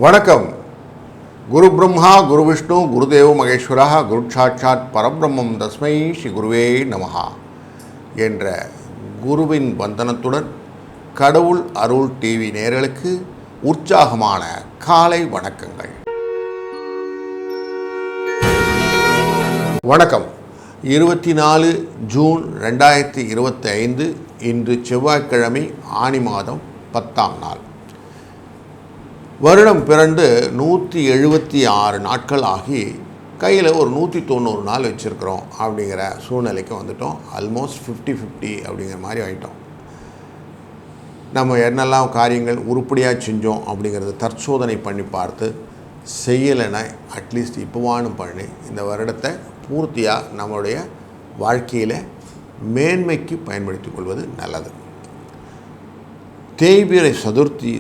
வணக்கம். குரு பிரம்மா குரு விஷ்ணு குருதேவ மகேஸ்வரா குரு சாட்சாத் பரபிரம்மம் தஸ்மை ஸ்ரீ குருவே நமஹா என்ற குருவின் வந்தனத்துடன் கடவுள் அருள் டிவி நேயர்களுக்கு உற்சாகமான காலை வணக்கங்கள். வணக்கம். 24 ஜூன் 2025 இன்று செவ்வாய்க்கிழமை, ஆனி மாதம் 10ஆம் நாள். வருடம் பிறந்து 176 நாட்கள் ஆகி கையில் ஒரு 190 நாள் வச்சுருக்கிறோம் அப்படிங்கிற சூழ்நிலைக்கு வந்துட்டோம். ஆல்மோஸ்ட் 50-50 அப்படிங்கிற மாதிரி ஆகிட்டோம். நம்ம என்னெல்லாம் காரியங்கள் உருப்படியாக செஞ்சோம் அப்படிங்கிறத தற்சோதனை பண்ணி பார்த்து, செய்யலைன்னா அட்லீஸ்ட் இப்போவானும் பண்ணி இந்த வருடத்தை பூர்த்தியாக நம்மளுடைய வாழ்க்கையில் மேன்மைக்கு பயன்படுத்தி கொள்வது நல்லது. தேய்பிறை சதுர்த்தி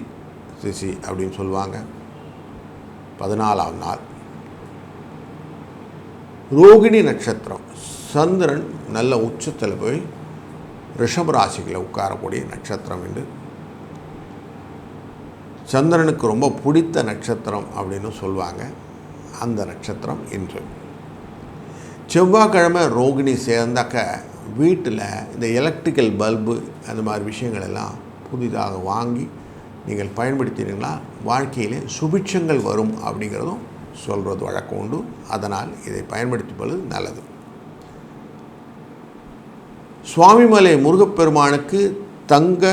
திசி அப்படின்னு சொல்லுவாங்க. 14ஆம் நாள் ரோகிணி நட்சத்திரம். சந்திரன் நல்ல உச்சத்தில் போய் ரிஷப ராசியில் உட்காரக்கூடிய நட்சத்திரம் என்று சந்திரனுக்கு ரொம்ப பிடித்த நட்சத்திரம் அப்படின்னு சொல்லுவாங்க. அந்த நட்சத்திரம் இன்று செவ்வாய்க்கிழமை ரோகிணி சேர்ந்தாக்க வீட்டில் இந்த எலக்ட்ரிக்கல் பல்பு அந்த மாதிரி விஷயங்கள் எல்லாம் புதிதாக வாங்கி நீங்கள் பயன்படுத்தினீங்களா வாழ்க்கையிலே சுபிட்சங்கள் வரும் அப்படிங்கிறதும் சொல்கிறது வழக்கம் உண்டு. அதனால் இதை பயன்படுத்திப்பது நல்லது. சுவாமிமலை முருகப்பெருமானுக்கு தங்க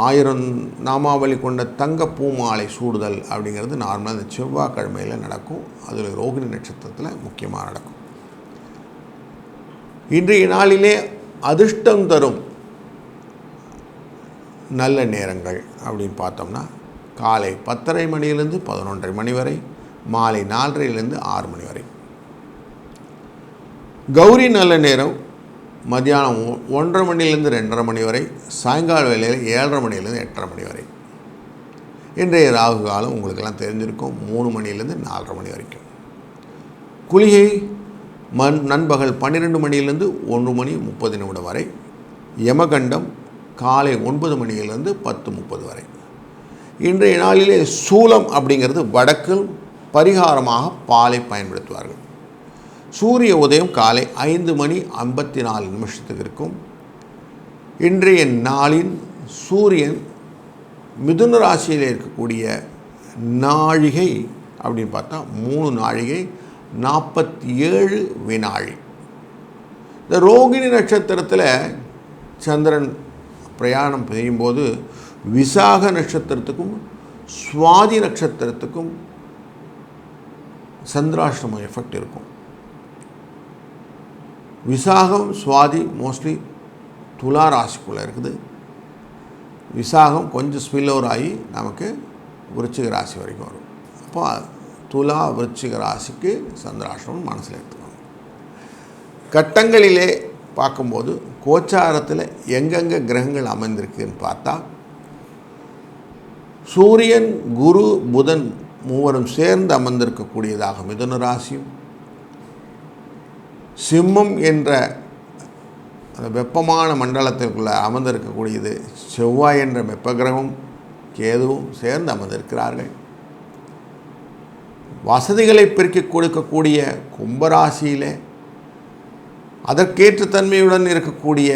1000 நாமாவளி கொண்ட தங்க பூமாலை சூடுதல் அப்படிங்கிறது நார்மலாக இந்த செவ்வாய்க்கிழமையில் நடக்கும். அதில் ரோகிணி நட்சத்திரத்தில் முக்கியமாக நடக்கும். இன்றைய நாளிலே அதிர்ஷ்டம் தரும் நல்ல நேரங்கள் அப்படின்னு பார்த்தோம்னா காலை 10:30 மணியிலிருந்து 11:30 மணி வரை, மாலை 4:30லேருந்து 6 மணி வரை. கௌரி நல்ல நேரம் மத்தியானம் 1:30 மணிலேருந்து 2:30 மணி வரை, சாயங்கால வேளையில் 7:30 மணிலேருந்து 8:30 மணி வரை. இன்றைய ராகு காலம் உங்களுக்கெல்லாம் தெரிஞ்சிருக்கும், 3 மணிலேருந்து 4:30 மணி வரைக்கும். குளிகை நண்பகல் 12 மணியிலிருந்து 1:30 வரை. யமகண்டம் காலை 9 மணியிலிருந்து 10:30 வரை. இன்றைய நாளிலே சூலம் அப்படிங்கிறது வடக்கில் பரிகாரமாக பாலை பயன்படுத்துவார்கள். சூரிய உதயம் காலை 5:54 இருக்கும். இன்றைய நாளின் சூரியன் மிதுன ராசியில் இருக்கக்கூடிய நாழிகை அப்படின்னு பார்த்தா 3 நாழிகை 47 வினாழி. இந்த ரோகிணி நட்சத்திரத்தில் சந்திரன் பிரயாணம் செய்யும்போது விசாக நட்சத்திரத்துக்கும் சுவாதி நட்சத்திரத்துக்கும் சந்திராஷ்டம எஃபெக்ட் இருக்கும். விசாகம் சுவாதி மோஸ்ட்லி துலா ராசிக்குள்ளே இருக்குது. விசாகம் கொஞ்சம் ஸ்பில்லோவர் ஆகி நமக்கு விருச்சிக ராசி வரைக்கும் வரும். அப்போ துலா விருச்சிக ராசிக்கு சந்திராஷ்டமம் மனசில் எடுத்துக்கணும். கட்டங்களிலே பார்க்கும்போது கோச்சாரத்தில் எங்கெங்கே கிரகங்கள் அமைந்திருக்குன்னு பார்த்தா, சூரியன் குரு புதன் மூவரும் சேர்ந்து அமர்ந்திருக்கக்கூடியதாக மிதுன ராசியும், சிம்மம் என்ற அந்த வெப்பமான மண்டலத்திற்குள்ளே அமர்ந்திருக்கக்கூடியது செவ்வாய் என்ற வெப்ப கிரகமும் கேதுவும் சேர்ந்து அமர்ந்திருக்கிறார்கள். வசதிகளை பெருக்கி கொடுக்கக்கூடிய கும்பராசியிலே அதற்கேற்ற தன்மையுடன் இருக்கக்கூடிய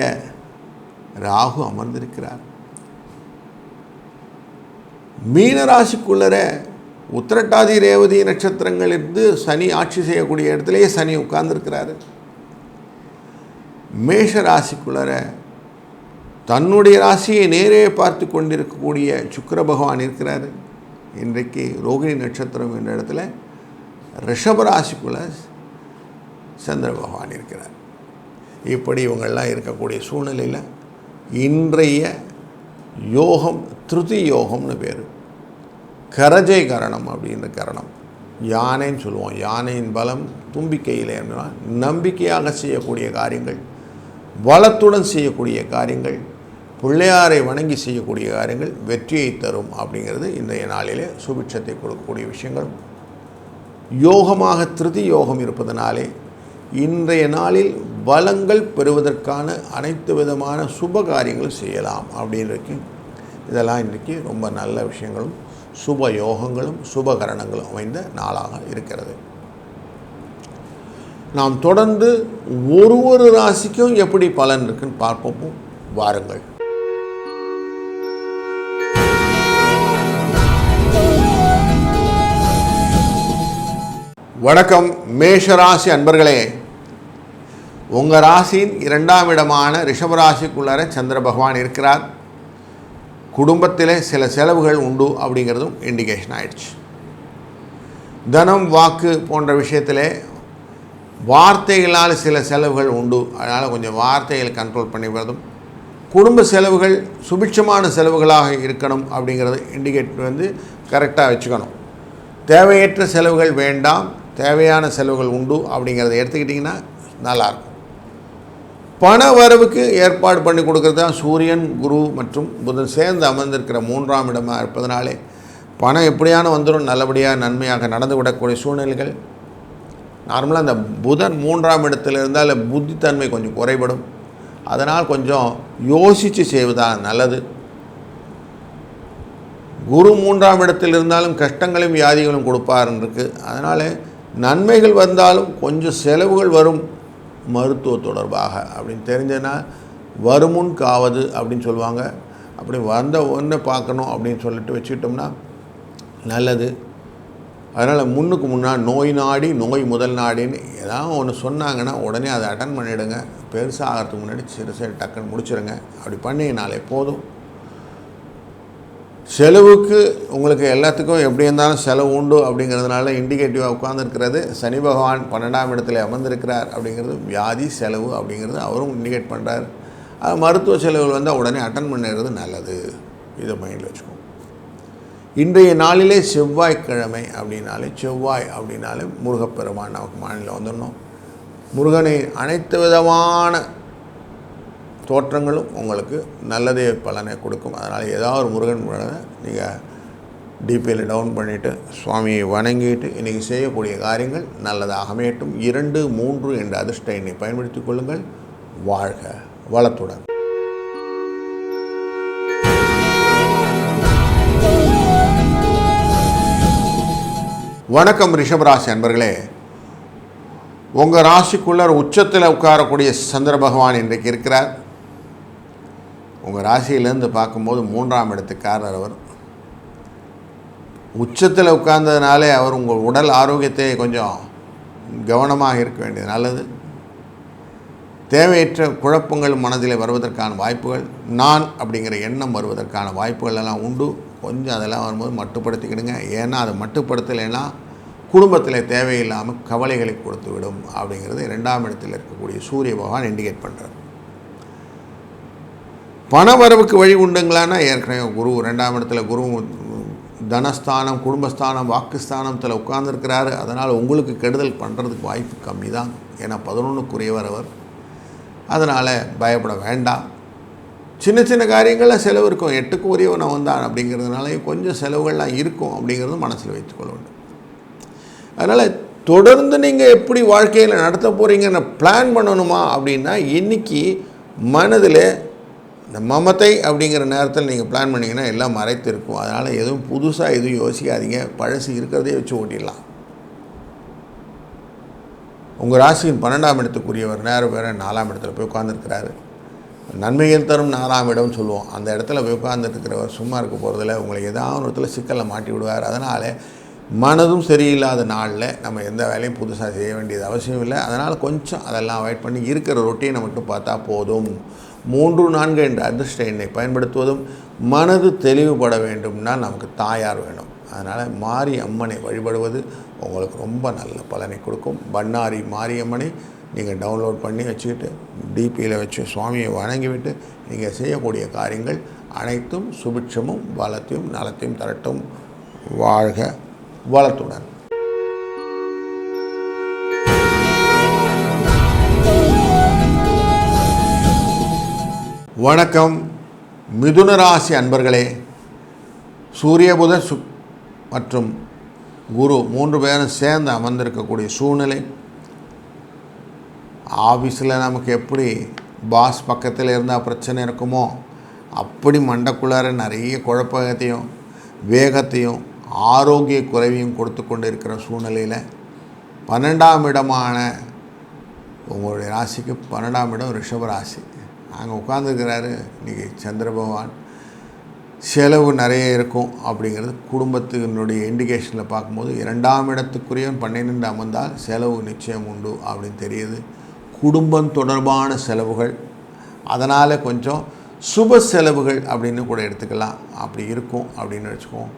ராகு அமர்ந்திருக்கிறார். மீனராசிக்குள்ளர உத்திரட்டாதி ரேவதி நட்சத்திரங்கள் இருந்து சனி ஆட்சி செய்யக்கூடிய இடத்துலேயே சனி உட்கார்ந்துருக்கிறாரு. மேஷ ராசிக்குள்ளர தன்னுடைய ராசியை நேரே பார்த்து கொண்டிருக்கக்கூடிய சுக்கிர பகவான் இருக்கிறார். இன்றைக்கு ரோகிணி நட்சத்திரம் என்ற இடத்துல ரிஷப ராசிக்குள்ள சந்திர பகவான் இருக்கிறார். இப்படி இவங்கள்லாம் இருக்கக்கூடிய சூழ்நிலையில் இன்றைய யோகம் திருதி யோகம்னு பேர். கரஜை கரணம் அப்படின்ற கரணம். யானைன்னு சொல்லுவோம். யானையின் பலம் தும்பிக்கையில் என்றால் நம்பிக்கையாக செய்யக்கூடிய காரியங்கள், பலத்துடன் செய்யக்கூடிய காரியங்கள், பிள்ளையாரை வணங்கி செய்யக்கூடிய காரியங்கள் வெற்றியை தரும் அப்படிங்கிறது இன்றைய நாளிலே சுபிட்சத்தை கொடுக்கக்கூடிய விஷயங்கள். யோகமாக திருதி யோகம் இருப்பதனாலே இன்றைய நாளில் பலங்கள் பெறுவதற்கான அனைத்து விதமான சுப காரியங்களும் செய்யலாம் அப்படின்றது. இதெல்லாம் இன்றைக்கி ரொம்ப நல்ல விஷயங்களும் சுப யோகங்களும் சுபகரணங்களும் அமைந்த நாளாக இருக்கிறது. நாம் தொடர்ந்து ஒரு ராசிக்கும் எப்படி பலன் இருக்குன்னு பார்ப்போம். வாருங்கள். வணக்கம் மேஷராசி அன்பர்களே. உங்கள் ராசியின் 2ஆம் இடமான ரிஷபராசிக்குள்ளார சந்திர பகவான் இருக்கிறார். குடும்பத்தில் சில செலவுகள் உண்டு அப்படிங்கிறதும் இண்டிகேஷன் ஆயிடுச்சு. தனம் வாக்கு போன்ற விஷயத்தில் வார்த்தைகளால் சில செலவுகள் உண்டு. அதனால் கொஞ்சம் வார்த்தைகள் கண்ட்ரோல் பண்ணிக்கிறதும், குடும்ப செலவுகள் சுபிட்சமான செலவுகளாக இருக்கணும் அப்படிங்கிறது இண்டிகேட் கரெக்டாக வச்சுக்கணும். தேவையற்ற செலவுகள் வேண்டாம், தேவையான செலவுகள் உண்டு அப்படிங்கிறத எடுத்துக்கிட்டிங்கன்னா நல்லாயிருக்கும். பண வரவுக்கு ஏற்பாடு பண்ணி கொடுக்குறது தான் சூரியன், குரு மற்றும் புதன் சேர்ந்து அமர்ந்திருக்கிற 3ஆம் இடமாக இருப்பதனாலே பணம் எப்படியான வந்துடும், நல்லபடியாக நன்மையாக நடந்து விடக்கூடிய சூழ்நிலைகள். நார்மலாக அந்த புதன் 3ஆம் இடத்தில் இருந்தால் புத்தித்தன்மை கொஞ்சம் குறைபடும். அதனால் கொஞ்சம் யோசித்து செய்வதாக நல்லது. குரு 3ஆம் இடத்தில் இருந்தாலும் கஷ்டங்களையும் வியாதிகளும் கொடுப்பாருன்னு இருக்குது. அதனால் நன்மைகள் வந்தாலும் கொஞ்சம் செலவுகள் வரும் மருத்துவ தொடர்பாக அப்படின்னு தெரிஞ்சதுன்னா வருமுன் காவது அப்படின்னு சொல்லுவாங்க. அப்படி வந்த ஒன்றை பார்க்கணும் அப்படின்னு சொல்லிட்டு வச்சுக்கிட்டோம்னா நல்லது. அதனால் முன்னுக்கு முன்னாடி நோய் நாடி நோய் முதல் நாடின்னு ஏதாவது ஒன்று சொன்னாங்கன்னா உடனே அதை அட்டன் பண்ணிவிடுங்க. பெருசாக ஆகிறதுக்கு முன்னாடி சிறுசை டக்குன்னு முடிச்சிடுங்க. அப்படி பண்ணினாலே போதும். செலவுக்கு உங்களுக்கு எல்லாத்துக்கும் எப்படி இருந்தாலும் செலவு உண்டு அப்படிங்கிறதுனால இண்டிகேட்டிவாக உட்கார்ந்துருக்கிறது. சனி பகவான் 12ஆம் இடத்துல அமர்ந்திருக்கிறார் அப்படிங்கிறது வியாதி செலவு அப்படிங்கிறது அவரும் இண்டிகேட் பண்ணுறார். அது மருத்துவ செலவுகள் வந்தால் உடனே அட்டன் பண்ணுறது நல்லது. இதை மைண்டில் வச்சுக்கோங்க. இன்றைய நாளிலே செவ்வாய்க்கிழமை அப்படின்னாலே முருகப்பெருமான் நமக்கு மாநிலம் வந்துடணும். முருகனை அனைத்து விதமான தோற்றங்களும் உங்களுக்கு நல்லதே பலனை கொடுக்கும். அதனால் ஏதாவது ஒரு முருகன் நீங்கள் டிபியில் டவுன் பண்ணிவிட்டு சுவாமியை வணங்கிட்டு இன்றைக்கி செய்யக்கூடிய காரியங்கள் நல்லதாக அமையட்டும். 2, 3 என்ற அதிர்ஷ்ட எண்ணை பயன்படுத்திக் கொள்ளுங்கள். வாழ்க வளத்துடன். வணக்கம் ரிஷபராசி அன்பர்களே. உங்கள் ராசிக்குள்ளே உச்சத்தில் உட்காரக்கூடிய சந்திர பகவான் இன்றைக்கு இருக்கிறார். உங்கள் ராசியிலேருந்து பார்க்கும்போது 3ஆம் இடத்துக்காரர் அவர். உச்சத்தில் உட்கார்ந்ததுனாலே அவர் உங்கள் உடல் ஆரோக்கியத்தை கொஞ்சம் கவனமாக இருக்க வேண்டியது நல்லது. தேவையற்ற குழப்பங்கள் மனதில் வருவதற்கான வாய்ப்புகள், நான் அப்படிங்கிற எண்ணம் வருவதற்கான வாய்ப்புகள் எல்லாம் உண்டு. கொஞ்சம் அதெல்லாம் வரும்போது மட்டுப்படுத்திக்கிடுங்க. ஏன்னா அதை மட்டுப்படுத்தலைன்னா குடும்பத்தில் தேவையில்லாமல் கவலைகளை கொடுத்து விடும் அப்படிங்கிறது 2ஆம் இடத்தில் இருக்கக்கூடிய சூரிய பகவான் இண்டிகேட் பண்ணுறார். பண வரவுக்கு வழி உண்டுங்களான்னா ஏற்கனவே குரு 2ஆம் இடத்துல குரு தனஸ்தானம், குடும்பஸ்தானம், வாக்குஸ்தானத்தில் உட்கார்ந்துருக்கிறாரு. அதனால் உங்களுக்கு கெடுதல் பண்ணுறதுக்கு வாய்ப்பு கம்மி தான். ஏன்னா 11க்குரியவர் அவர். அதனால் பயப்பட வேண்டாம். சின்ன சின்ன காரியங்களில் செலவு இருக்கும். 8க்கு உரியவன் வந்தான் அப்படிங்கிறதுனாலையும் கொஞ்சம் செலவுகள்லாம் இருக்கும் அப்படிங்கிறது மனசில் வைத்துக்கொள்ள வேண்டும். அதனால் தொடர்ந்து நீங்கள் எப்படி வாழ்க்கையில் நடத்த போகிறீங்கன்னு பிளான் பண்ணணுமா அப்படின்னா இன்றைக்கி மனதில் இந்த மமத்தை அப்படிங்கிற நேரத்தில் நீங்கள் பிளான் பண்ணிங்கன்னா எல்லாம் மறைத்து இருக்கும். அதனால் எதுவும் புதுசாக எதுவும் யோசிக்காதீங்க. பழசு இருக்கிறதே வச்சு ஓட்டிடலாம். உங்கள் ராசியின் 12ஆம் இடத்துக்குரியவர் நேரம் வேறு 4ஆம் இடத்துல போய் உட்காந்துருக்கிறாரு. நன்மைகள் தரும் 4ஆம் இடம்னு சொல்லுவோம். அந்த இடத்துல போய் உட்காந்துருக்கிறவர் சும்மா இருக்க போகிறதில்ல. உங்களை ஏதாவது ஒரு இடத்துல சிக்கலில் மாட்டி விடுவார். அதனால் மனதும் சரியில்லாத நாளில் நம்ம எந்த வேலையும் புதுசாக செய்ய வேண்டியது அவசியம் இல்லை. அதனால் கொஞ்சம் அதெல்லாம் அவாய்ட் பண்ணி இருக்கிற ரொட்டீனை மட்டும் பார்த்தா போதும். 3, 4 என்ற அதிர்ஷ்ட எண்ணை பயன்படுத்துவதும், மனது தெளிவுபட வேண்டும்னா நமக்கு தாயார் வேணும். அதனால் மாரி அம்மனை வழிபடுவது உங்களுக்கு ரொம்ப நல்ல பலனை கொடுக்கும். பண்ணாரி மாரியம்மனை நீங்கள் டவுன்லோட் பண்ணி வச்சுக்கிட்டு டிபியில் வச்சு சுவாமியை வணங்கிவிட்டு நீங்கள் செய்யக்கூடிய காரியங்கள் அனைத்தும் சுபிட்சமும் பலத்தையும் நலத்தையும் தரட்டும். வாழ்க வளத்துடன். வணக்கம் மிதுன ராசி அன்பர்களே. சூரிய புதன் மற்றும் குரு 3 பேரும் சேர்ந்து அமர்ந்திருக்கக்கூடிய சூழ்நிலை. ஆஃபீஸில் நமக்கு எப்படி பாஸ் பக்கத்தில் இருந்தால் பிரச்சனை இருக்குமோ அப்படி மண்டக்குள்ளார நிறைய குழப்பத்தையும் வேகத்தையும் ஆரோக்கிய குறைவையும் கொடுத்து கொண்டு இருக்கிற சூழ்நிலையில் 12ஆம் இடமான உங்களுடைய ராசிக்கு 12ஆம் இடம் ரிஷப ராசி. அங்கே உட்கார்ந்துருக்கிறாரு இன்றைக்கி சந்திர பகவான். செலவு நிறைய இருக்கும் அப்படிங்கிறது குடும்பத்தினுடைய இண்டிகேஷனில் பார்க்கும்போது 2ஆம் இடத்துக்குரியவன் 12 அமர்ந்தால் செலவு நிச்சயம் உண்டு அப்படின்னு தெரியுது. குடும்பம் தொடர்பான செலவுகள், அதனால் கொஞ்சம் சுப செலவுகள் அப்படின்னு கூட எடுத்துக்கலாம், அப்படி இருக்கும் அப்படின்னு வச்சுக்குவோம்.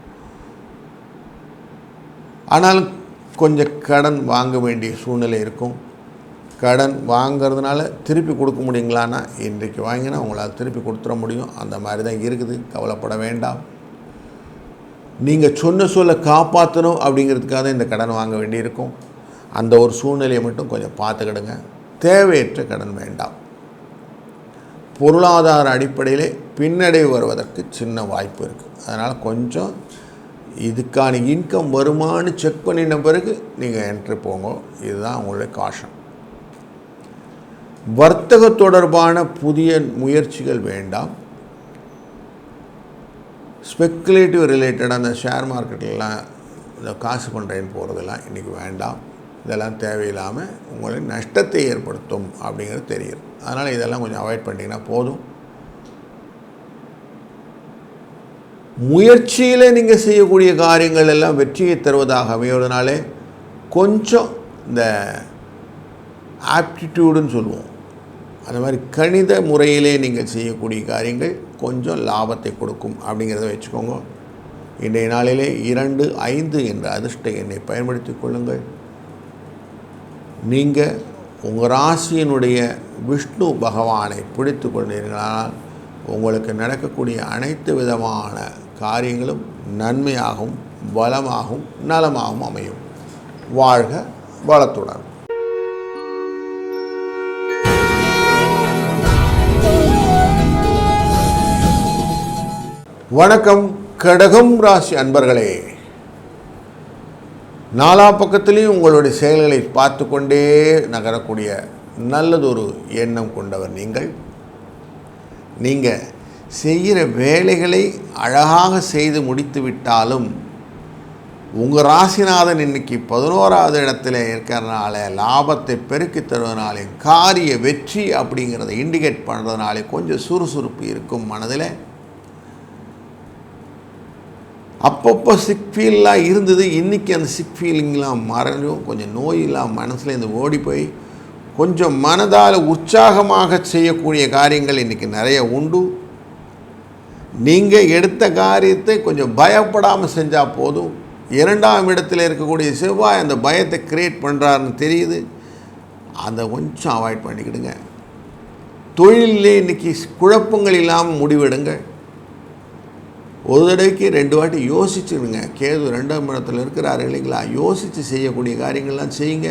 ஆனாலும் கொஞ்சம் கடன் வாங்க வேண்டிய சூழ்நிலை இருக்கும். கடன் வாங்கிறதுனால திருப்பி கொடுக்க முடியுங்களான்னா இன்றைக்கு வாங்கினா உங்களால் திருப்பி கொடுத்துட முடியும். அந்த மாதிரி தான் இருக்குது, கவலைப்பட வேண்டாம். நீங்கள் சொன்ன சொல்ல காப்பாற்றணும் அப்படிங்கிறதுக்காக தான் இந்த கடன் வாங்க வேண்டியிருக்கும். அந்த ஒரு சூழ்நிலையை மட்டும் கொஞ்சம் பார்த்துக்கிடுங்க. தேவையற்ற கடன் வேண்டாம். பொருளாதார அடிப்படையிலே பின்னடைவு வருவதற்கு சின்ன வாய்ப்பு இருக்குது. அதனால் கொஞ்சம் இதுக்கான இன்கம் வருமானு செக் பண்ணின பிறகு நீங்கள் என்ட்ரி போங்க. இதுதான் உங்களுடைய காஷன். வர்த்தக தொடர்பான புதிய முயற்சிகள் வேண்டாம். ஸ்பெக்குலேட்டிவ் ரிலேட்டடாக அந்த ஷேர் மார்க்கெட்லாம் இந்த காசு பண்ணுறேன்னு போகிறதெல்லாம் இன்றைக்கி வேண்டாம். இதெல்லாம் தேவையில்லாமல் உங்களை நஷ்டத்தை ஏற்படுத்தும் அப்படிங்கிறது தெரியும். அதனால் இதெல்லாம் கொஞ்சம் அவாய்ட் பண்ணிங்கன்னா போதும். முயற்சியில் நீங்கள் செய்யக்கூடிய காரியங்கள் எல்லாம் வெற்றியை தருவதாக அமைவதனாலே கொஞ்சம் இந்த ஆப்டிடியூடுன்னு சொல்லுவோம், அந்த மாதிரி கணித முறையிலே நீங்கள் செய்யக்கூடிய காரியங்கள் கொஞ்சம் லாபத்தை கொடுக்கும் அப்படிங்கிறத வச்சுக்கோங்க. இன்றைய நாளிலே 2, 5 என்ற அதிர்ஷ்ட எண்ணை பயன்படுத்தி கொள்ளுங்கள். நீங்கள் உங்கள் ராசியினுடைய விஷ்ணு பகவானை பிடித்து கொண்டீர்களானால் உங்களுக்கு நடக்கக்கூடிய அனைத்து விதமான காரியங்களும் நன்மையாகவும் பலமாகவும் நலமாகவும் அமையும். வாழ்க வளத்துடன். வணக்கம் கடகம் ராசி அன்பர்களே. நாலா பக்கத்திலையும் உங்களுடைய செயல்களை பார்த்து கொண்டே நகரக்கூடிய நல்லதொரு எண்ணம் கொண்டவர் நீங்கள் செய்கிற வேலைகளை அழகாக செய்து முடித்து விட்டாலும் உங்கள் ராசிநாதன் இன்றைக்கி 11ஆவது இடத்துல இருக்கிறதுனால லாபத்தை பெருக்கி தருவதனாலே காரிய வெற்றி அப்படிங்கிறத இண்டிகேட் பண்ணுறதுனாலே கொஞ்சம் சுறுசுறுப்பு இருக்கும் மனதில். அப்பப்போ சிக் ஃபீல்லாம் இருந்தது, இன்றைக்கி அந்த சிக் ஃபீலிங்லாம் மறைஞ்சும் கொஞ்சம் நோயெல்லாம் மனசில் இந்த ஓடி போய் கொஞ்சம் மனதால் உற்சாகமாக செய்யக்கூடிய காரியங்கள் இன்றைக்கி நிறைய உண்டு. நீங்கள் எடுத்த காரியத்தை கொஞ்சம் பயப்படாமல் செஞ்சால் போதும். 2ஆம் இடத்தில் இருக்கக்கூடிய செவ்வாய் அந்த பயத்தை கிரியேட் பண்ணுறாருன்னு தெரியுது. அதை கொஞ்சம் அவாய்ட் பண்ணிக்கிடுங்க. தொழிலே இன்றைக்கி குழப்பங்கள் இல்லாமல் முடிவெடுங்க. ஒரு தடவைக்கு 2 வாட்டி யோசிச்சுடுங்க. கேது 2ஆம் இடத்துல இருக்கிறாரு இல்லைங்களா, யோசித்து செய்யக்கூடிய காரியங்கள்லாம் செய்யுங்க.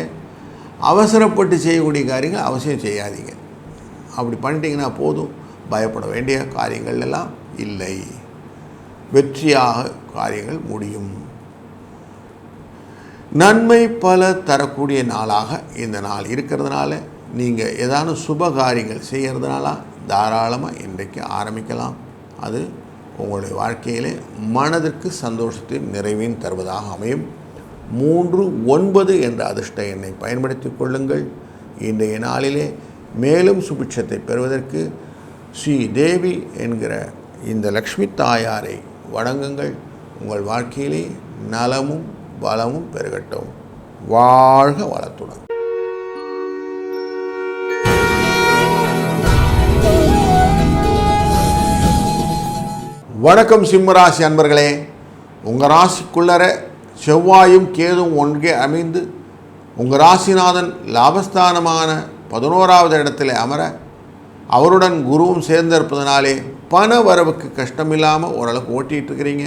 அவசரப்பட்டு செய்யக்கூடிய காரியங்கள் அவசியம் செய்யாதீங்க. அப்படி பண்ணிட்டீங்கன்னா போதும். பயப்பட வேண்டிய காரியங்கள் எல்லாம் இல்லை. வெற்றியாக காரியங்கள் முடியும். நன்மை பல தரக்கூடிய நாளாக இந்த நாள் இருக்கிறதுனால நீங்கள் ஏதான சுப காரியங்கள் செய்கிறதுனால தாராளமாக இன்றைக்கு ஆரம்பிக்கலாம். அது உங்களுடைய வாழ்க்கையிலே மனதிற்கு சந்தோஷத்தின் நிறைவையும் தருவதாக அமையும். 3, 9 என்ற அதிர்ஷ்ட எண்ணை பயன்படுத்தி கொள்ளுங்கள். இன்றைய நாளிலே மேலும் சுபிட்சத்தை பெறுவதற்கு ஸ்ரீ தேவி என்கிற இந்த லக்ஷ்மி தாயாரை வணங்குங்கள். உங்கள் வாழ்க்கையிலே நலமும் பலமும் பெருகட்டும். வாழ்க வளத்துடன். வணக்கம் சிம்மராசி அன்பர்களே. உங்கள் ராசிக்குள்ளர செவ்வாயும் கேதும் ஒன்றே அமைந்து உங்கள் ராசிநாதன் லாபஸ்தானமான 11ஆவது இடத்துல அமர அவருடன் குருவும் சேர்ந்திருப்பதனாலே பண வரவுக்கு கஷ்டமில்லாமல் ஓரளவுக்கு ஓட்டிகிட்டு இருக்கிறீங்க.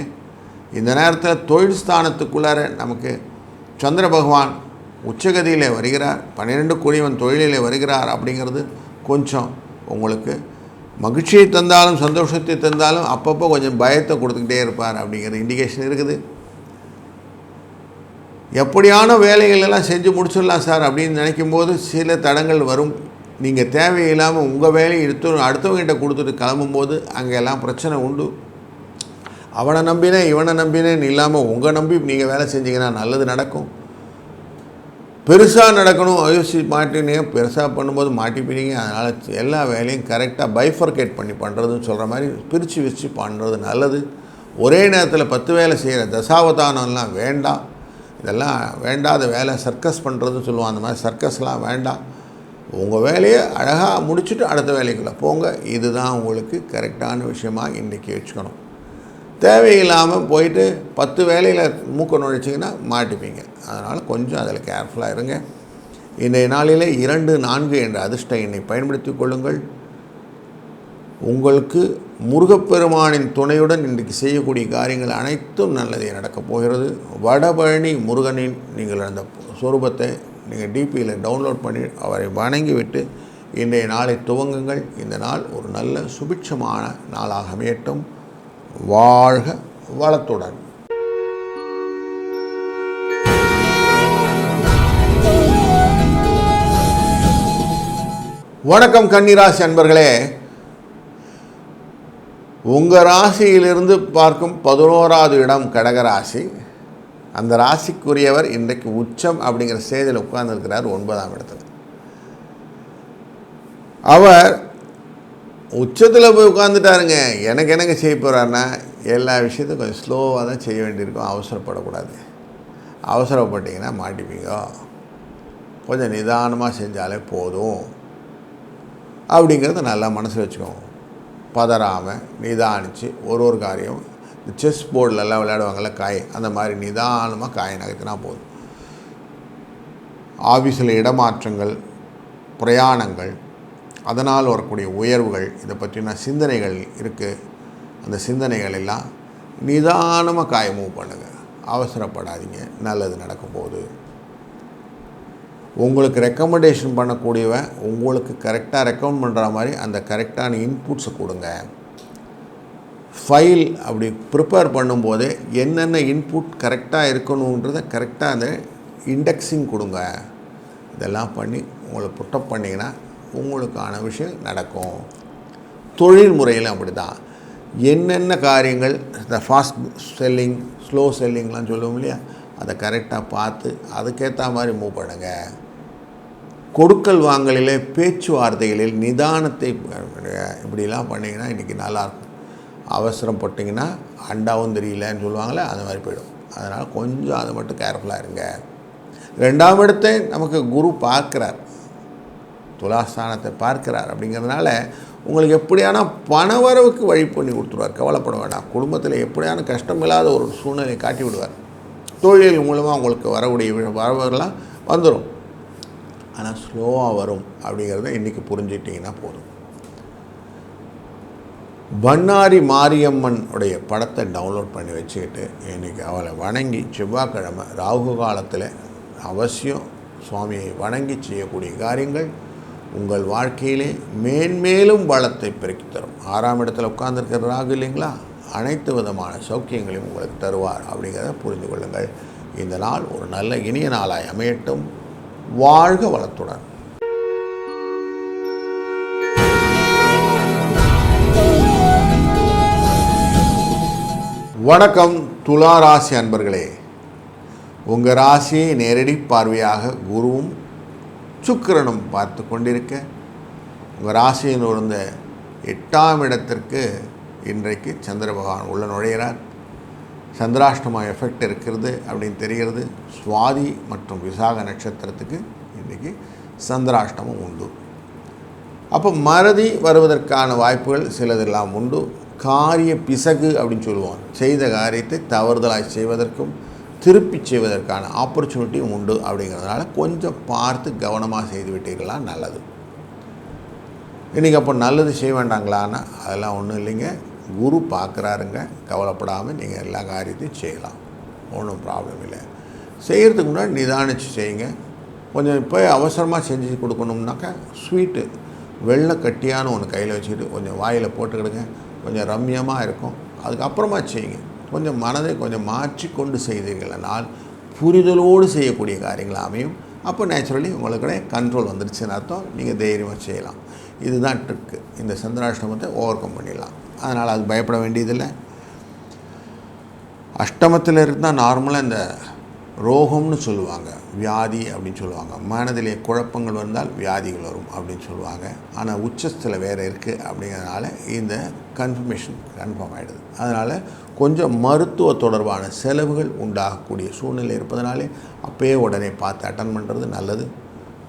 இந்த நேரத்தில் தொழில் ஸ்தானத்துக்குள்ளார நமக்கு சந்திர பகவான் உச்சகதியில் வருகிறார். 12 கூடியவன் தொழிலிலே வருகிறார். அப்படிங்கிறது கொஞ்சம் உங்களுக்கு மகிழ்ச்சியை தந்தாலும் சந்தோஷத்தை தந்தாலும் அப்பப்போ கொஞ்சம் பயத்தை கொடுத்துக்கிட்டே இருப்பார் அப்படிங்கிற இண்டிகேஷன் இருக்குது. எப்படியான வேலைகள் எல்லாம் செஞ்சு முடிச்சிடலாம் சார் அப்படின்னு நினைக்கும்போது சில தடங்கள் வரும். நீங்கள் தேவையில்லாமல் உங்கள் வேலையை எடுத்து அடுத்தவங்ககிட்ட கொடுத்துட்டு கிளம்பும்போது அங்கே எல்லாம் பிரச்சனை உண்டு. அவனை நம்பினேன் இவனை நம்பினேன்னு இல்லாமல் உங்கள் நம்பி நீங்கள் வேலை செஞ்சீங்கன்னா நல்லது நடக்கும். பெருசாக நடக்கணும் யோசி மாட்டினீங்க, பெருசாக பண்ணும்போது மாட்டிப்பினீங்க. அதனால் எல்லா வேலையும் கரெக்டாக பைஃபர்கேட் பண்ணி பண்ணுறதுன்னு சொல்கிற மாதிரி பிரித்து வச்சு பண்ணுறது நல்லது. ஒரே நேரத்தில் 10 வேலை செய்கிற தசாவதானம்லாம் வேண்டாம். இதெல்லாம் வேண்டாத வேலை, சர்க்கஸ் பண்ணுறதுன்னு சொல்லுவோம். அந்த மாதிரி சர்க்கஸ்லாம் வேண்டாம். உங்கள் வேலையை அழகாக முடிச்சுட்டு அடுத்த வேலைக்குள்ளே போங்க. இதுதான் உங்களுக்கு கரெக்டான விஷயமாக இன்றைக்கி வச்சுக்கணும். தேவையில்லாமல் போயிட்டு 10 வேலையில் மூக்க நுழைச்சிங்கன்னா மாட்டிப்பீங்க. அதனால் கொஞ்சம் அதில் கேர்ஃபுல்லாக இருங்க. இன்றைய நாளிலே 2, 4 என்ற அதிர்ஷ்ட எண்ணை பயன்படுத்தி கொள்ளுங்கள். உங்களுக்கு முருகப்பெருமானின் துணையுடன் இன்றைக்கு செய்யக்கூடிய காரியங்கள் அனைத்தும் நல்லதே நடக்கப் போகிறது. வடபழனி முருகனின் நீங்கள் அந்த சொரூபத்தை நீங்கள் டிபியில் டவுன்லோட் பண்ணி அவரை வணங்கி விட்டு இன்றைய நாளை துவங்குங்கள். இந்த நாள் ஒரு நல்ல சுபிட்சமான நாளாக அமையட்டும். வாழ்க வளத்துடன். வணக்கம் கன்னிராசி அன்பர்களே. உங்கள் ராசியிலிருந்து பார்க்கும் 11வது இடம் கடகராசி. அந்த ராசிக்குரியவர் இன்றைக்கு உச்சம் அப்படிங்கிற ஸ்டேஜில் உட்கார்ந்துருக்கிறார் 9ஆம் இடத்துல. அவர் உச்சத்தில் போய் உட்காந்துட்டாருங்க. எனக்கு என்னங்க செய்ய போகிறாருன்னா எல்லா விஷயத்தையும் கொஞ்சம் ஸ்லோவாக தான் செய்ய வேண்டியிருக்கும். அவசரப்படக்கூடாது. அவசரப்பட்டிங்கன்னா மாட்டிப்பீங்க. கொஞ்சம் நிதானமாக செஞ்சாலே போதும் அப்படிங்கிறத நல்லா மனசில் வச்சுக்கோங்க. பதறாமல் நிதானித்து ஒரு காரியம், இந்த செஸ் போர்டிலெல்லாம் விளையாடுவாங்கள்ல காய், அந்த மாதிரி நிதானமாக காயை நகர்த்தினா போதும். ஆஃபீஸில் இடமாற்றங்கள், பிரயாணங்கள், அதனால் வரக்கூடிய உயர்வுகள், இதை பற்றின சிந்தனைகள் இருக்குது. அந்த சிந்தனைகள் எல்லாம் நிதானமாக காயை மூவ் பண்ணுங்கள். அவசரப்படாதீங்க. நல்லது நடக்க போகுது. உங்களுக்கு ரெக்கமெண்டேஷன் பண்ணக்கூடியவன் உங்களுக்கு கரெக்டாக ரெக்கமெண்ட் பண்ணுற மாதிரி அந்த கரெக்டான இன்புட்ஸை கொடுங்க. ஃபைல் அப்படி ப்ரிப்பேர் பண்ணும்போதே என்னென்ன இன்புட் கரெக்டாக இருக்கணுன்றதை கரெக்டாக அந்த இண்டெக்ஸிங் கொடுங்க. இதெல்லாம் பண்ணி உங்களை புட்டப் பண்ணிங்கன்னா உங்களுக்கான விஷயம் நடக்கும். தொழில் முறையில் அப்படி தான். என்னென்ன காரியங்கள் இந்த ஃபாஸ்ட் செல்லிங், ஸ்லோ செல்லிங்லாம் சொல்லுவோம் இல்லையா, அதை கரெக்டாக பார்த்து அதுக்கேற்ற மாதிரி மூவ் பண்ணுங்க. கொடுக்கல் வாங்கலிலே பேச்சுவார்த்தைகளில் நிதானத்தை இப்படிலாம் பண்ணிங்கன்னா இன்றைக்கி நல்லாயிருக்கும். அவசரம் போட்டிங்கன்னா அண்டாவும் தெரியலன்னு சொல்லுவாங்களே, அந்த மாதிரி போயிடும். அதனால் கொஞ்சம் அதை மட்டும் கேர்ஃபுல்லாக இருங்க. 2ஆம் இடத்தை நமக்கு குரு பார்க்குறார், துலாஸ்தானத்தை பார்க்கிறார். அப்படிங்கிறதுனால உங்களுக்கு எப்படியான பணவரவுக்கு வழி பண்ணி கொடுத்துருவார். கவலைப்பட வேண்டாம். குடும்பத்தில் எப்படியான கஷ்டமில்லாத ஒரு சூழ்நிலையை காட்டி விடுவார். தொழில் மூலமாக உங்களுக்கு வரக்கூடிய வரவுகள்லாம் வந்துடும். ஆனால் ஸ்லோவாக வரும் அப்படிங்கிறத இன்றைக்கி புரிஞ்சிட்டிங்கன்னா போதும். பண்ணாரி மாரியம்மன் உடைய படத்தை டவுன்லோட் பண்ணி வச்சுக்கிட்டு இன்றைக்கி அவளை வணங்கி செவ்வாய்க்கிழமை ராகு காலத்தில் அவசியம் சுவாமியை வணங்கி செய்யக்கூடிய காரியங்கள் உங்கள் வாழ்க்கையிலே மேன்மேலும் பலத்தை பெருக்கி தரும். 6ஆம் இடத்துல உட்கார்ந்துருக்கிற ராகு இல்லைங்களா, அனைத்து விதமான சௌக்கியங்களையும் உங்களுக்கு தருவார் அப்படிங்கிறத புரிந்து கொள்ளுங்கள். இந்த நாள் ஒரு நல்ல இனிய நாளாய் அமையட்டும். வாழ்க வளத்துடன். வணக்கம் துலா ராசி அன்பர்களே. உங்கள் ராசியை நேரடி பார்வையாக குருவும் சுக்கிரனும் பார்த்து கொண்டிருக்க உங்கள் ராசியில் இருந்த 8ஆம் இடத்திற்கு இன்றைக்கு சந்திர பகவான் உள்ள நுழைகிறார். சந்திராஷ்டம எஃபெக்ட் இருக்கிறது அப்படின்னு தெரிகிறது. சுவாதி மற்றும் விசாக நட்சத்திரத்துக்கு இன்றைக்கி சந்திராஷ்டமம் உண்டு. அப்போ மறதி வருவதற்கான வாய்ப்புகள் சிலதெல்லாம் உண்டு. காரிய பிசகு அப்படின்னு சொல்லுவோம். செய்த காரியத்தை தவறுதலாய் செய்வதற்கும் திருப்பி செய்வதற்கான ஆப்பர்ச்சுனிட்டியும் உண்டு. அப்படிங்கிறதுனால கொஞ்சம் பார்த்து கவனமாக செய்து விட்டீர்களா நல்லது. இன்றைக்கி அப்போ நல்லது செய்ய வேண்டாங்களான்னா அதெல்லாம் ஒன்றும் இல்லைங்க. குரு பார்க்குறாருங்க. கவலைப்படாமல் நீங்கள் எல்லா காரியத்தையும் செய்யலாம். ஒன்றும் ப்ராப்ளம் இல்லை. செய்கிறதுக்கு முன்னாடி நிதானித்து செய்யுங்க. கொஞ்சம் இப்போ அவசரமாக செஞ்சு கொடுக்கணும்னாக்கா ஸ்வீட்டு வெள்ளை கட்டியான ஒன்று கையில் வச்சுக்கிட்டு கொஞ்சம் வாயில் போட்டுக்கிடுங்க. கொஞ்சம் ரம்யமாக இருக்கும். அதுக்கப்புறமா செய்யுங்க. கொஞ்சம் மனதை கொஞ்சம் மாற்றிக்கொண்டு செய்தீர்களானால் புரிதலோடு செய்யக்கூடிய காரியங்கள் அமையும். அப்போ நேச்சுரலி உங்களுக்கு கண்ட்ரோல் வந்துடுச்சுன்னு அர்த்தம். நீங்கள் தைரியமாக செய்யலாம். இதுதான் ட்ரிக்கு. இந்த சந்திராஷ்டமத்தை ஓவர் கம் பண்ணிடலாம். அதனால் அது பயப்பட வேண்டியதில்லை. அஷ்டமத்தில் இருந்தால் நார்மலாக இந்த ரோகம்னு சொல்லுவாங்க, வியாதி அப்படின்னு சொல்லுவாங்க. மனதிலே குழப்பங்கள் வந்தால் வியாதிகள் வரும் அப்படின்னு சொல்லுவாங்க. ஆனால் உச்சத்தில் வேறு இருக்குது அப்படிங்கிறதுனால இந்த கன்ஃபார்ம் ஆகிடுது. அதனால் கொஞ்சம் மருத்துவ தொடர்பான செலவுகள் உண்டாகக்கூடிய சூழ்நிலை இருப்பதனாலே அப்போயே உடனே பார்த்து அட்டன் பண்ணுறது நல்லது.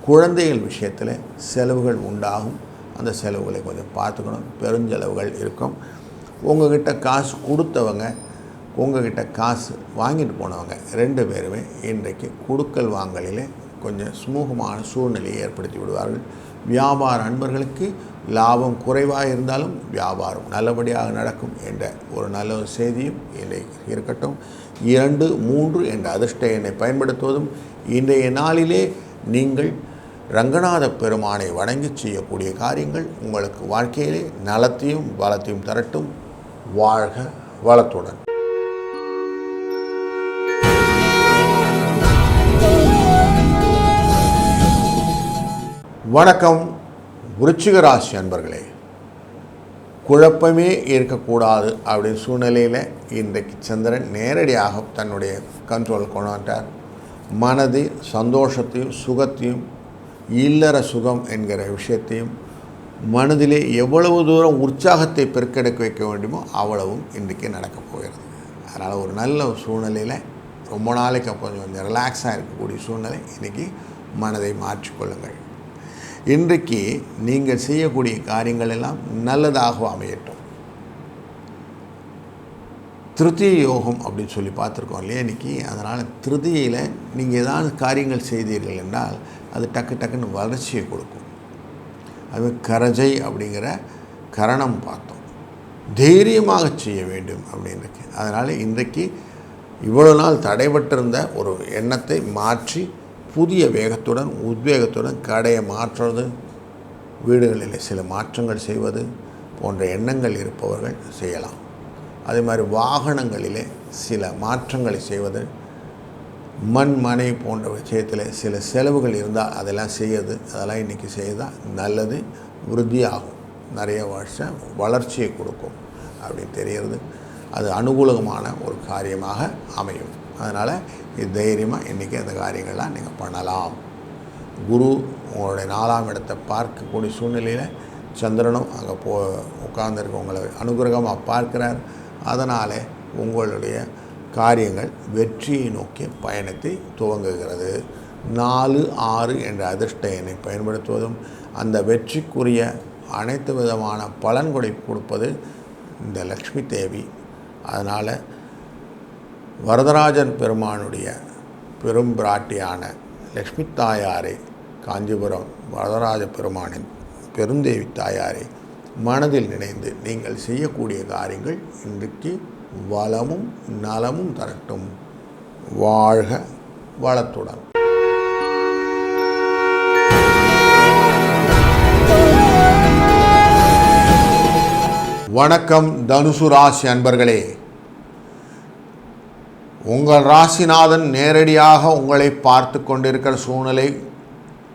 குழந்தைகள் விஷயத்தில் செலவுகள் உண்டாகும். அந்த செலவுகளை கொஞ்சம் பார்த்துக்கணும். பெருஞ்செலவுகள் இருக்கும். உங்கள்கிட்ட காசு கொடுத்தவங்க, உங்கள்கிட்ட காசு வாங்கிட்டு போனவங்க 2 பேருமே இன்றைக்கு கொடுக்கல் வாங்கலிலே கொஞ்சம் சுமூகமான சூழ்நிலையை ஏற்படுத்தி விடுவார்கள். வியாபார அன்பர்களுக்கு லாபம் குறைவாக இருந்தாலும் வியாபாரம் நல்லபடியாக நடக்கும் என்ற ஒரு நல்ல செய்தியும் இன்றைக்கு இருக்கட்டும். 2, 3 என்ற அதிர்ஷ்ட எண்ணை பயன்படுத்துவதும் இன்றைய நாளிலே நீங்கள் ரங்கநாத பெருமானை வணங்கி செய்யக்கூடிய காரியங்கள் உங்களுக்கு வாழ்க்கையிலே நலத்தையும் பலத்தையும் தரட்டும். வாழ்க வளத்துடன். வணக்கம் விருச்சிக ராசி அன்பர்களே. குழப்பமே இருக்கக்கூடாது அப்படின்னு சூழ்நிலையில் இன்றைக்கு சந்திரன் நேரடியாக தன்னுடைய கண்ட்ரோல் கொண்டு வந்துட்டார். மனது சந்தோஷத்தையும் சுகத்தையும் இல்லற சுகம் என்கிற விஷயத்தையும் மனதிலே எவ்வளவு தூரம் உற்சாகத்தை பெருக்கெடுக்க வைக்க வேண்டுமோ அவ்வளவும் இன்றைக்கி நடக்கப் போகிறது. அதனால் ஒரு நல்ல சூழ்நிலையில் ரொம்ப நாளைக்கு அப்புறம் கொஞ்சம் ரிலாக்ஸாக இருக்கக்கூடிய சூழ்நிலை இன்றைக்கி மனதை மாற்றிக்கொள்ளுங்கள். இன்றைக்கு நீங்கள் செய்யக்கூடிய காரியங்கள் எல்லாம் நல்லதாக அமையட்டும். திருதிய யோகம் அப்படின்னு சொல்லி பார்த்துருக்கோம் இல்லையா இன்றைக்கி. அதனால் திருதியில் நீங்கள் ஏதாவது காரியங்கள் செய்தீர்கள் என்றால் அது டக்குன்னு வளர்ச்சியை கொடுக்கும். அது கரஜை அப்படிங்கிற கரணம் பார்த்தோம். தைரியமாக செய்ய வேண்டும் அப்படின்றது. அதனால் இன்றைக்கு இவ்வளோ நாள் தடைபட்டிருந்த ஒரு எண்ணத்தை மாற்றி புதிய வேகத்துடன் உத்வேகத்துடன் கடையை மாற்றுறது, வீடுகளில் சில மாற்றங்கள் செய்வது போன்ற எண்ணங்கள் இருப்பவர்கள் செய்யலாம். அதே மாதிரி வாகனங்களிலே சில மாற்றங்களை செய்வது, மண் மனை போன்ற விஷயத்தில் சில செலவுகள் இருந்தால் அதெல்லாம் செய்யுது. அதெல்லாம் இன்றைக்கி செய்தால் நல்லது, விருத்தியாகும், நிறைய வருஷம் வளர்ச்சியை கொடுக்கும் அப்படின்னு தெரிகிறது. அது அனுகூலமான ஒரு காரியமாக அமையும். அதனால் இது தைரியமாக இன்றைக்கி அந்த காரியங்கள்லாம் நீங்கள் பண்ணலாம். குரு உங்களுடைய 4ஆம் இடத்தை பார்க்கக்கூடிய சூழ்நிலையில் சந்திரனும் அங்கே உட்கார்ந்துருக்க உங்களை அனுகிரகமாக பார்க்கிறார். அதனால் உங்களுடைய காரியங்கள் வெற்றியை நோக்கிய பயணத்தை துவங்குகிறது. 4, 6 என்ற அதிர்ஷ்ட எண்ணை பயன்படுத்துவதும் அந்த வெற்றிக்குரிய அனைத்து விதமான பலன்களை கொடுப்பது இந்த லக்ஷ்மி தேவி. அதனால் வரதராஜன் பெருமானுடைய பெரும் பிராட்டியான லக்ஷ்மி தாயாரை, காஞ்சிபுரம் வரதராஜ பெருமானின் பெருந்தேவி தாயாரை மனதில் நினைந்து நீங்கள் செய்யக்கூடிய காரியங்கள் இன்றைக்கு வளமும் நலமும் தரட்டும். வாழ்க வளத்துடன். வணக்கம் தனுசு ராசி அன்பர்களே. உங்கள் ராசிநாதன் நேரடியாக உங்களை பார்த்து கொண்டிருக்கிற சூழ்நிலை,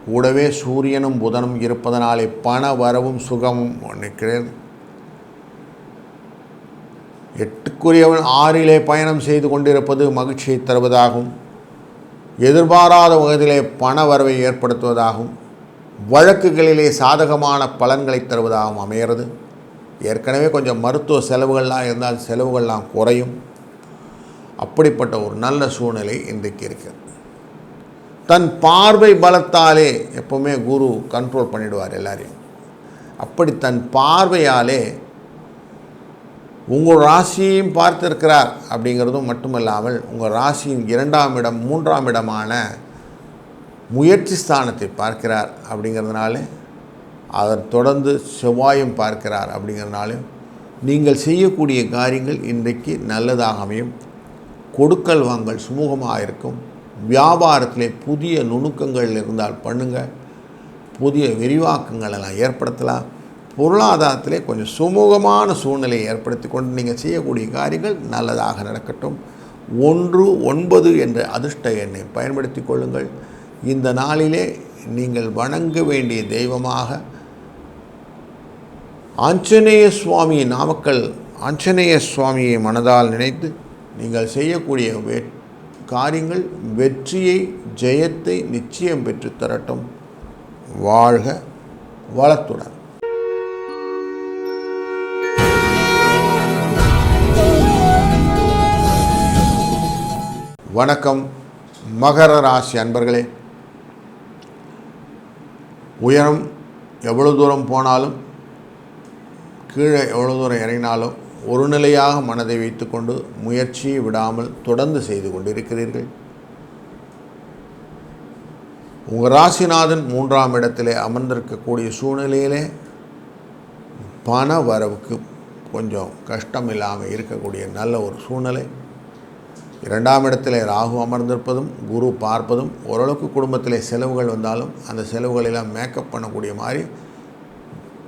கூடவே சூரியனும் புதனும் இருப்பதனாலே பண வரவும் சுகமும் நிற்கிறது. 8க்குரியவன் 6லே பயணம் செய்து கொண்டிருப்பது மகிழ்ச்சியை தருவதாகும். எதிர்பாராத வகையிலே பண வரவை ஏற்படுத்துவதாகும். வழக்குகளிலே சாதகமான பலன்களை தருவதாகவும் அமைகிறது. ஏற்கனவே கொஞ்சம் மருத்துவ செலவுகள்லாம் இருந்தால் செலவுகள்லாம் குறையும். அப்படிப்பட்ட ஒரு நல்ல சூழ்நிலை இன்றைக்கு இருக்குது. தன் பார்வை பலத்தாலே எப்போவுமே குரு கண்ட்ரோல் பண்ணிடுவார் எல்லாரையும். அப்படி தன் பார்வையாலே உங்கள் ராசியையும் பார்த்திருக்கிறார். அப்படிங்கிறதும் மட்டுமல்லாமல் உங்கள் ராசியின் 2ஆம் இடம் 3ஆம் இடமான முயற்சி ஸ்தானத்தை பார்க்கிறார். அப்படிங்கிறதுனால அதன் தொடர்ந்து செவ்வாயும் பார்க்கிறார். அப்படிங்கிறதுனாலும் நீங்கள் செய்யக்கூடிய காரியங்கள் இன்றைக்கு நல்லதாக அமையும். கொடுக்கல் வாங்கல் சுமூகமாக இருக்கும். வியாபாரத்திலே புதிய நுணுக்கங்கள் இருந்தால் பண்ணுங்கள். புதிய விரிவாக்கங்கள் எல்லாம் ஏற்படுத்தலாம். பொருளாதாரத்திலே கொஞ்சம் சுமூகமான சூழ்நிலையை ஏற்படுத்தி கொண்டு நீங்கள் செய்யக்கூடிய காரியங்கள் நல்லதாக நடக்கட்டும். 1, 9 என்ற அதிர்ஷ்ட எண்ணை பயன்படுத்தி கொள்ளுங்கள். இந்த நாளிலே நீங்கள் வணங்க வேண்டிய தெய்வமாக ஆஞ்சநேய சுவாமியை, நாமக்கல் ஆஞ்சநேய சுவாமியை மனதால் நினைத்து நீங்கள் செய்யக்கூடிய காரியங்கள் வெற்றியை, ஜெயத்தை நிச்சயம் பெற்றுத்தரட்டும். வாழ்க வளத்துடன். வணக்கம் மகர ராசி அன்பர்களே. உயரம் எவ்வளோ தூரம் போனாலும், கீழே எவ்வளோ தூரம் இறங்கினாலும் ஒரு நிலையாக மனதை வைத்துக்கொண்டு முயற்சியை விடாமல் தொடர்ந்து செய்து கொண்டிருக்கிறீர்கள். உங்கள் ராசிநாதன் 3ஆம் இடத்திலே அமர்ந்திருக்கக்கூடிய சூழ்நிலையிலே பண வரவுக்கு கொஞ்சம் கஷ்டம் இல்லாமல் இருக்கக்கூடிய நல்ல ஒரு சூழ்நிலை. 2ஆம் இடத்திலே ராகு அமர்ந்திருப்பதும் குரு பார்ப்பதும் ஓரளவுக்கு குடும்பத்திலே செலவுகள் வந்தாலும் அந்த செலவுகளெல்லாம் மேக்கப் பண்ணக்கூடிய மாதிரி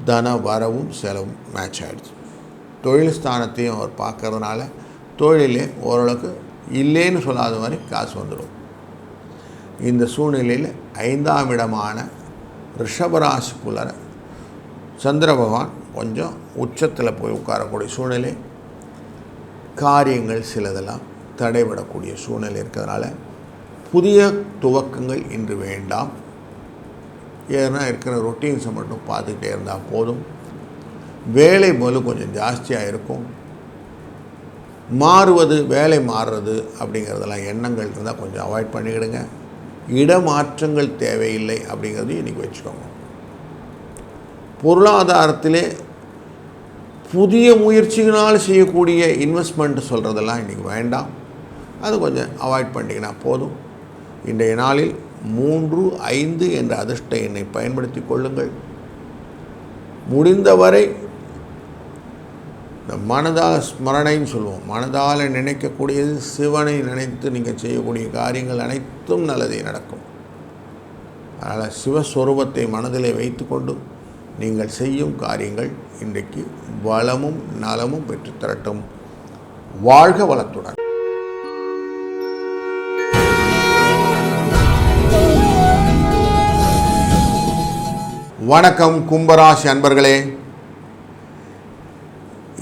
தன வரவும் செலவும் மேட்ச் ஆகிடுச்சு. தொழில் ஸ்தானத்தையும் அவர் பார்க்கறதுனால தொழிலே ஓரளவுக்கு இல்லைன்னு சொல்லாத மாதிரி காசு வந்துடும். இந்த சூழ்நிலையில் 5ஆம் இடமான ரிஷபராசிக்குள்ள சந்திர பகவான் கொஞ்சம் உச்சத்தில் போய் உட்காரக்கூடிய சூழ்நிலை. காரியங்கள் சிலதெல்லாம் தடைபடக்கூடிய சூழ்நிலை இருக்கிறதுனால புதிய துவக்கங்கள் இன்று வேண்டாம். ஏன்னா இருக்கிற ரொட்டீன்ஸை மட்டும் பார்த்துக்கிட்டே இருந்தால் போதும். வேலை போல கொஞ்சம் ஜாஸ்தியாக இருக்கும். மாறுவது, வேலை மாறுறது அப்படிங்கிறதெல்லாம் எண்ணங்கள் இருந்தால் கொஞ்சம் அவாய்ட் பண்ணிக்கிடுங்க. இடமாற்றங்கள் தேவையில்லை அப்படிங்கிறதையும் இன்றைக்கி வச்சுக்கோங்க. பொருளாதாரத்திலே புதிய முயற்சிகளால் செய்யக்கூடிய இன்வெஸ்ட்மெண்ட் சொல்கிறதெல்லாம் இன்றைக்கி வேண்டாம். அது கொஞ்சம் அவாய்ட் பண்ணிங்கன்னா போதும். இன்றைய நாளில் 3, 5 என்ற அதிர்ஷ்ட எண்ணை பயன்படுத்தி கொள்ளுங்கள். முடிந்தவரை இந்த மனதால் ஸ்மரணைன்னு சொல்லுவோம். மனதால் நினைக்கக்கூடியது, சிவனை நினைத்து நீங்கள் செய்யக்கூடிய காரியங்கள் அனைத்தும் நல்லதே நடக்கும். அதனால் சிவஸ்வரூபத்தை மனதிலே வைத்துக்கொண்டு நீங்கள் செய்யும் காரியங்கள் இன்றைக்கு வளமும் நலமும் பெற்றுத்தரட்டும். வாழ்க வளத்துடன். வணக்கம் கும்பராசி அன்பர்களே.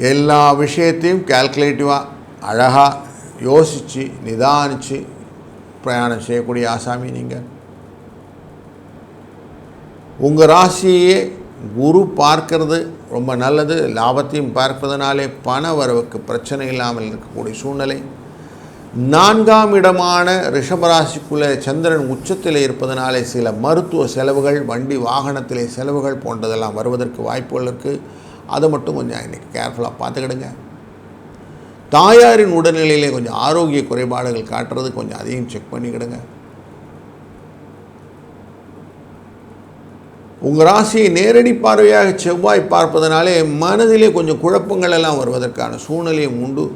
எல்லா விஷயத்தையும் கால்குலேட்டிவாக அழகாக யோசித்து நிதானித்து பிரயாணம் செய்யக்கூடிய ஆசாமி நீங்கள். உங்கள் ராசியே குரு பார்க்கறது ரொம்ப நல்லது. லாபத்தையும் பார்ப்பதனாலே பண வரவுக்கு பிரச்சனை இல்லாமல் இருக்கக்கூடிய சூழ்நிலை. 4ஆம் இடமான ரிஷபராசிக்குள்ளே சந்திரன் உச்சத்தில் இருப்பதனாலே சில மருத்துவ செலவுகள், வண்டி வாகனத்திலே செலவுகள் போன்றதெல்லாம் வருவதற்கு வாய்ப்புகள் இருக்குது. அதை மட்டும் கொஞ்சம் இன்றைக்கி கேர்ஃபுல்லாக பார்த்துக்கிடுங்க. தாயாரின் உடல்நிலையிலே கொஞ்சம் ஆரோக்கிய குறைபாடுகள் காட்டுறது, கொஞ்சம் அதையும் செக் பண்ணிக்கிடுங்க. உங்கள் ராசியை நேரடி பார்வையாக செவ்வாய் பார்ப்பதனாலே மனதிலே கொஞ்சம் குழப்பங்கள் எல்லாம் வருவதற்கான சூழ்நிலையும் உண்டு.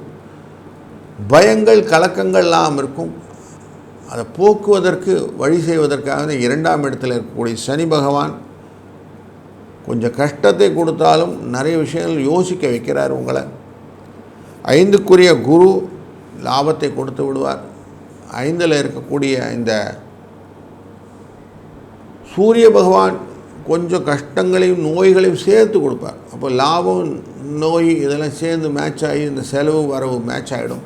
பயங்கள், கலக்கங்கள்லாம் இருக்கும். அதை போக்குவதற்கு வழி செய்வதற்காக 2ஆம் இடத்தில் இருக்கக்கூடிய சனி பகவான் கொஞ்சம் கஷ்டத்தை கொடுத்தாலும் நிறைய விஷயங்கள் யோசிக்க வைக்கிறார் உங்களை. 5க்குரிய குரு லாபத்தை கொடுத்து விடுவார். 5இல் இருக்கக்கூடிய இந்த சூரிய பகவான் கொஞ்சம் கஷ்டங்களையும் நோய்களையும் சேர்த்து கொடுப்பார். அப்போ லாபம், நோய் இதெல்லாம் சேர்ந்து மேட்ச் ஆகி இந்த செலவு வரவு மேட்ச் ஆகிடும்.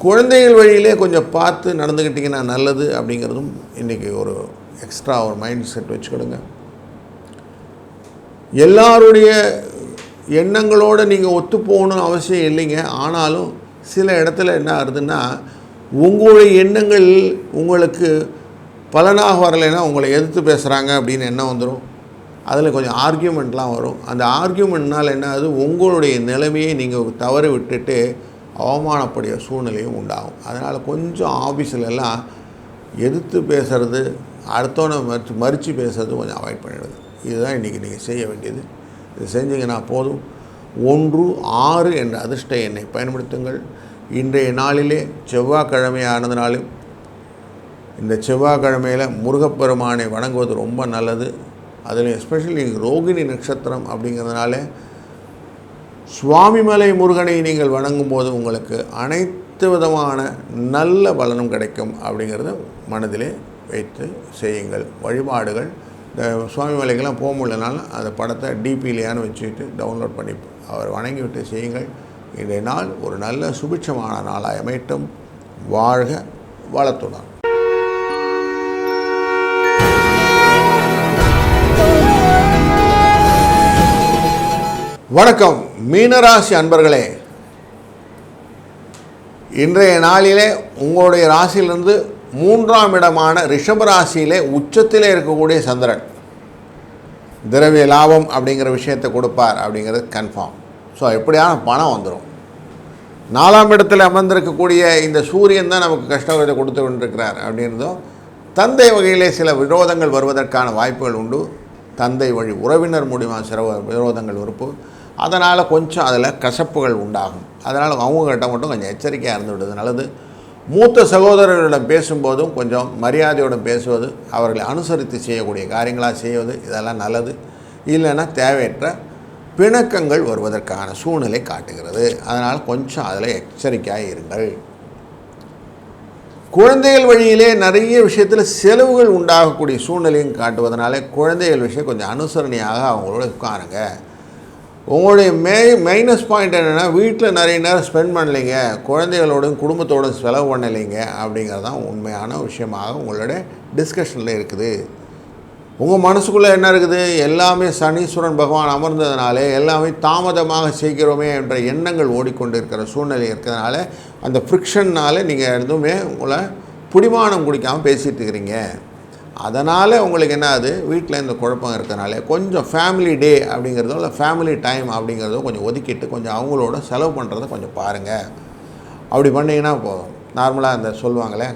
குழந்தைகள் வழியிலே கொஞ்சம் பார்த்து நடந்துக்கிட்டிங்கன்னா நல்லது அப்படிங்கிறதும் இன்றைக்கி ஒரு எக்ஸ்ட்ரா ஒரு மைண்ட் செட் வச்சுக்கிடுங்க. எல்லாருடைய எண்ணங்களோடு நீங்கள் ஒத்து போகணும்னு அவசியம் இல்லைங்க. ஆனாலும் சில இடத்துல என்ன ஆகுதுன்னா, உங்களுடைய எண்ணங்கள் உங்களுக்கு பலனாக வரலைன்னா உங்களை எதிர்த்து பேசுகிறாங்க அப்படின்னு எண்ணம் வந்துடும். அதில் கொஞ்சம் ஆர்கியூமெண்ட்லாம் வரும். அந்த ஆர்கியூமெண்ட்னால் என்ன ஆகுது, உங்களுடைய நிலைமையை நீங்கள் தவறு விட்டுட்டு அவமானப்படிய சூழ்நிலையும் உண்டாகும். அதனால் கொஞ்சம் ஆஃபீஸிலெல்லாம் எதிர்த்து பேசுகிறது, அடுத்தவனை மறித்து பேசுறது கொஞ்சம் அவாய்ட் பண்ணிடுது. இதுதான் இன்றைக்கி நீங்கள் செய்ய வேண்டியது. இது செஞ்சிங்கன்னா போதும். 1, 6 என்ற அதிர்ஷ்ட எண்ணை பயன்படுத்துங்கள். இன்றைய நாளிலே செவ்வாய்க்கிழமையானதுனாலும் இந்த செவ்வாய்க்கிழமையில் முருகப்பெருமானை வணங்குவது ரொம்ப நல்லது. அதில் எஸ்பெஷலி ரோகிணி நட்சத்திரம் அப்படிங்கிறதுனால சுவாமிமலை முருகனை நீங்கள் வணங்கும்போது உங்களுக்கு அனைத்து விதமான நல்ல பலனும் கிடைக்கும் அப்படிங்கிறத மனதிலே வைத்து செய்யுங்கள். வழிபாடுகள் இந்த சுவாமிமலைக்கெல்லாம் போக முடியலனாலும் அந்த படத்தை டிபியிலேயானு வச்சுக்கிட்டு டவுன்லோட் பண்ணி அவர் வணங்கிவிட்டு செய்யுங்கள். இன்றைய நாள் ஒரு நல்ல சுபிட்சமான நாளாக அமையட்டும். வாழ்க வளத்துடன். வணக்கம் மீனராசி அன்பர்களே, இன்றைய நாளிலே உங்களுடைய ராசியிலிருந்து 3ஆம் இடமான ரிஷபராசியிலே உச்சத்திலே இருக்கக்கூடிய சந்திரன் திரவிய லாபம் அப்படிங்கிற விஷயத்தை கொடுப்பார் அப்படிங்கிறது கன்ஃபார்ம். ஸோ எப்படியான பணம் வந்துடும். 4ஆம் இடத்தில் அமர்ந்திருக்கக்கூடிய இந்த சூரியன் தான் நமக்கு கஷ்டத்தை கொடுத்து கொண்டிருக்கிறார் அப்படின்றதும், தந்தை வகையிலே சில விரோதங்கள் வருவதற்கான வாய்ப்புகள் உண்டு. தந்தை வழி உறவினர் மூலியமாக சில விரோதங்கள் இருப்பு, அதனால் கொஞ்சம் அதில் கசப்புகள் உண்டாகும். அதனால் அவங்ககிட்ட மட்டும் கொஞ்சம் எச்சரிக்கையாக இருந்து விடுவது நல்லது. மூத்த சகோதரர்களிடம் பேசும்போதும் கொஞ்சம் மரியாதையுடன் பேசுவது, அவர்களை அனுசரித்து செய்யக்கூடிய காரியங்களாக செய்வது, இதெல்லாம் நல்லது. இல்லைன்னா தேவையற்ற பிணக்கங்கள் வருவதற்கான சூழ்நிலை காட்டுகிறது. அதனால் கொஞ்சம் அதில் எச்சரிக்கையாக இருங்கள். குழந்தைகள் வழியிலே நிறைய விஷயத்தில் செலவுகள் உண்டாகக்கூடிய சூழ்நிலையும் காட்டுவதனாலே குழந்தைகள் விஷயம் கொஞ்சம் அனுசரணையாக அவங்களோட உட்காருங்க. உங்களுடைய மைனஸ் பாயிண்ட் என்னென்னா, வீட்டில் நிறைய நேரம் ஸ்பெண்ட் பண்ணலைங்க, குழந்தைகளோடும் குடும்பத்தோடும் செலவு பண்ணலைங்க அப்படிங்கிறது தான் உண்மையான விஷயமாக உங்களுடைய டிஸ்கஷனில் இருக்குது. உங்கள் மனசுக்குள்ளே என்ன இருக்குது, எல்லாமே சனீஸ்வரன் பகவான் அமர்ந்ததுனாலே எல்லாமே தாமதமாக செய்கிறோமே என்ற எண்ணங்கள் ஓடிக்கொண்டு இருக்கிற சூழ்நிலை இருக்கிறதுனால அந்த ஃப்ரிக்ஷன்னால் நீங்கள் எதுவுமே உங்களை பிடிமானம் குடிக்காமல் பேசிகிட்டு இருக்கிறீங்க. அதனால் உங்களுக்கு என்ன ஆகுது, வீட்டில் இந்த குழப்பம் இருக்கிறனால கொஞ்சம் ஃபேமிலி டே அப்படிங்கிறதோ இல்லை ஃபேமிலி டைம் அப்படிங்கிறதோ கொஞ்சம் ஒதுக்கிட்டு கொஞ்சம் அவங்களோட செலவு பண்ணுறத கொஞ்சம் பாருங்கள். அப்படி பண்ணிங்கன்னா போதும். நார்மலாக இந்த சொல்லுவாங்களே,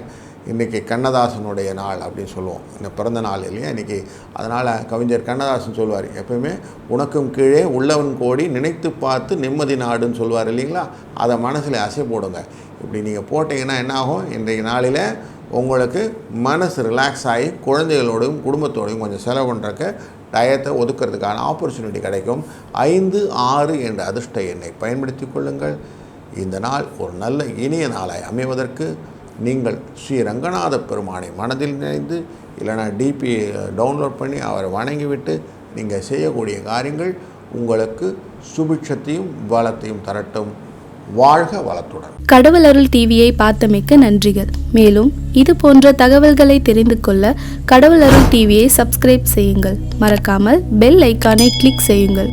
இன்றைக்கி கண்ணதாசனுடைய நாள் அப்படின்னு சொல்லுவோம், இந்த பிறந்த நாள் இல்லையா இன்றைக்கி. அதனால் கவிஞர் கண்ணதாசன் சொல்லுவார், எப்பவுமே உனக்கும் கீழே உள்ளவன் கோடி நினைத்து பார்த்து நிம்மதி நாடுன்னு சொல்லுவார் இல்லைங்களா. அதை மனசில் அசை போடுங்க. இப்படி நீங்கள் போட்டிங்கன்னா என்னாகும், இன்றைய நாளில் உங்களுக்கு மனசு ரிலாக்ஸ் ஆகி குழந்தைகளோடையும் குடும்பத்தோடையும் கொஞ்சம் செலவு பண்ணுறக்கு டயத்தை ஒதுக்கிறதுக்கான ஆப்பர்ச்சுனிட்டி கிடைக்கும். 5, 6 என்ற அதிர்ஷ்ட எண்ணை பயன்படுத்தி கொள்ளுங்கள். இந்த நாள் ஒரு நல்ல இனிய நாளாய் அமைவதற்கு நீங்கள் ஸ்ரீ ரங்கநாத பெருமானை மனதில் நினைந்து இல்லைனா டிபி டவுன்லோட் பண்ணி அவரை வணங்கிவிட்டு நீங்கள் செய்யக்கூடிய காரியங்கள் உங்களுக்கு சுபிட்சத்தையும் வளத்தையும் தரட்டும். வாழ்க வளத்துடன். கடவுள் அருள் டிவியை பார்த்தமைக்கு நன்றிகள். மேலும் இது போன்ற தகவல்களை தெரிந்து கொள்ள கடவுள் அருள் டிவியை சப்ஸ்கிரைப் செய்யுங்கள். மறக்காமல் பெல் ஐக்கானை கிளிக் செய்யுங்கள்.